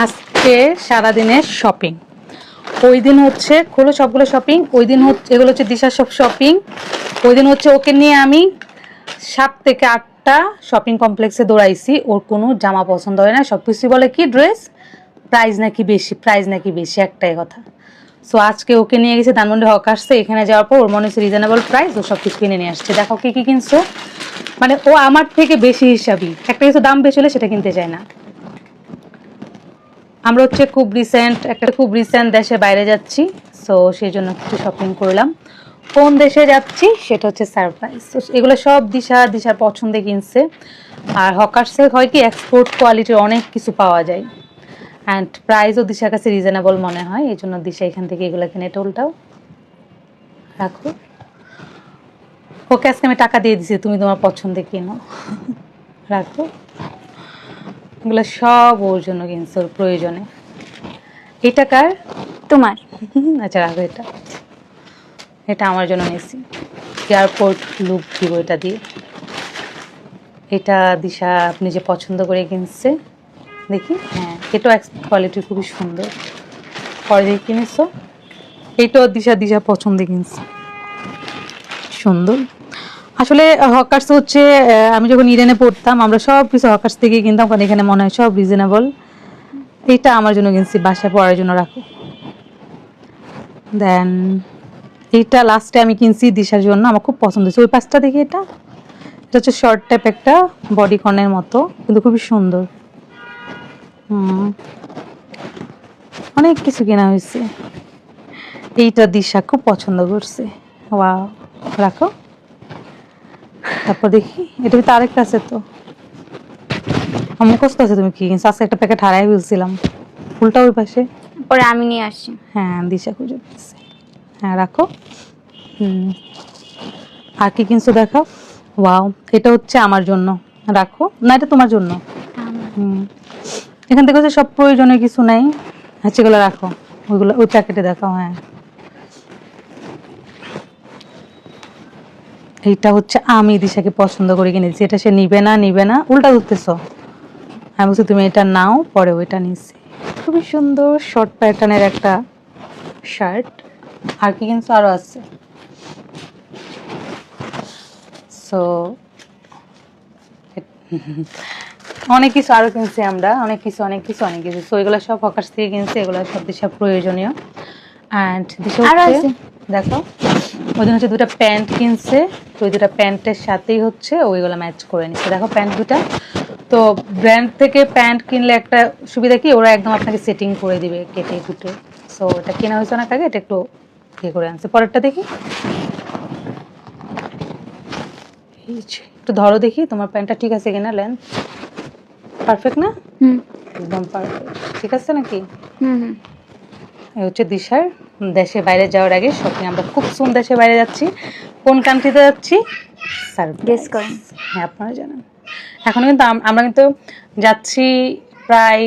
আজকে সারাদিনের শপিং। ওই দিন হচ্ছে খোলো সবগুলো শপিং, ওই দিন হচ্ছে এগুলো হচ্ছে দিশার সব শপিং। ওই দিন হচ্ছে ওকে নিয়ে আমি 7 থেকে 8টা শপিং কমপ্লেক্সে দৌড়াইছি। ওর কোনো জামা পছন্দ হয় না, সব কিছু বলে কি ড্রেস প্রাইস নাকি বেশি, প্রাইস নাকি বেশি, একটাই কথা। সো আজকে ওকে নিয়ে গেছে ধানমন্ডি হকার্সে। এখানে যাওয়ার পর ওর মনে হচ্ছে রিজনেবল প্রাইস, ও সব কিছু কিনে নিয়ে আসছে। দেখো কি কি কিনছো, মানে ও আমার থেকে বেশি হিসাবই, একটা কিছু দাম বেশি হলে সেটা কিনতে চায় না। আমরা হচ্ছে খুব রিসেন্ট দেশে বাইরে যাচ্ছি, সো সেই জন্য একটু শপিং করলাম। কোন দেশে যাচ্ছি সেটা হচ্ছে সারপ্রাইজ। তো এগুলো সব দিশার পছন্দে কিনছে। আর হকার্সে হয় কি এক্সপোর্ট কোয়ালিটির অনেক কিছু পাওয়া যায়, অ্যান্ড প্রাইসও দিশার কাছে রিজনেবল মনে হয়, এই জন্য দিশা এখান থেকে এগুলো কিনে। টোলটাও রাখো, ওকে আজকে আমি টাকা দিয়ে দিছি, তুমি তোমার পছন্দে কিনো। রাখো, এগুলো সব ওর জন্য কিনছে, ওর প্রয়োজনে। এই টাকার তোমার। আচ্ছা রাখো, এটা এটা আমার জন্য নিয়েছি, এয়ারপোর্ট লুক দিব এটা দিয়ে। এটা দিশা আপনি যে পছন্দ করে কিনছে, দেখি হ্যাঁ এটাও কোয়ালিটি খুবই সুন্দর। পরে দিয়ে কিনেছো, এইটাও দিশা পছন্দে কিনছে, সুন্দর। আসলে হকার্স হচ্ছে আমি যখন ইডেনে পড়তাম আমরা সব কিছু হকার্স থেকে কিনতাম, কারণ এখানে মনে হয় সব রিজনেবল। এইটা আমার জন্য কিনছি, বাসায় পড়ার জন্য রাখো। দেন এইটা লাস্টে আমি কিনছি দিশার জন্য, আমার খুব পছন্দ হয়েছে। ওই পাশটা দেখি, এটা এটা হচ্ছে শর্ট টাইপ একটা বডি কনের মতো, কিন্তু খুবই সুন্দর। অনেক কিছু কেনা হয়েছে। এইটা দিশা খুব পছন্দ করছে। ওয়াও, রাখো। তারপর দেখি এটা ভিতরে আরেকটা আছে, তো আমার মুখস্থ আছে তুমি কি কিনছো। আজকে একটা প্যাকেট হারাই ফেলছিলাম, ফুলটা ওই পাশে। পরে আমি নিয়ে আসছি। হ্যাঁ দিশা খুঁজে পেয়েছে। হ্যাঁ রাখো। আর কি কিনছো দেখাও। ওয়াও, এটা হচ্ছে আমার জন্য, রাখো। না এটা তোমার জন্য। এখান থেকে হচ্ছে সব প্রয়োজনীয় কিছু নাই, হচ্ছে এগুলো রাখো। ওইগুলো ওই প্যাকেটে দেখাও। হ্যাঁ এইটা হচ্ছে আমি দিশাকে পছন্দ করে কিনেছি, এটা সে নিবে না উল্টা ধরতেছো। আমি বলছি তুমি এটা নাও, পরে ওইটা নিছি। খুবই সুন্দর শর্ট প্যাটার্নের একটা শার্ট। আর কি কিনছো, আরো আছে। সো অনেক কিছু আরো কিনছি আমরা, অনেক কিছু। সো এগুলো সব হকার্স থেকে কিনছি, এগুলো সব দিশা প্রয়োজনীয়। অ্যান্ড দিশা হচ্ছে দেখো, ওই দিন হচ্ছে 2টা প্যান্ট কিনছে, তো ওই 2টা প্যান্টের সাথেই হচ্ছে ওইগুলো ম্যাচ করে নিচ্ছে। দেখো প্যান্ট 2টা, তো ব্র্যান্ড থেকে প্যান্ট কিনলে একটা সুবিধা কি, ওরা একদম আপনাকে সেটিং করে দিবে কেটে কুটে। সো এটা কেনা হয়েছে না আগে, এটা একটু ইয়ে করে আনছে। পরেরটা দেখি, একটু ধরো দেখি তোমার প্যান্টটা ঠিক আছে কিনা, লেন্থ পারফেক্ট না? একদম পারফেক্ট, ঠিক আছে নাকি? এই হচ্ছে দিশার দেশে বাইরে যাওয়ার আগে শপিং। আমরা খুব সুন দেশে বাইরে যাচ্ছি। কোন কান্ট্রিতে যাচ্ছি গেস করেন। হ্যাঁ আপনারা জানেন। এখন কিন্তু আমরা কিন্তু যাচ্ছি প্রায়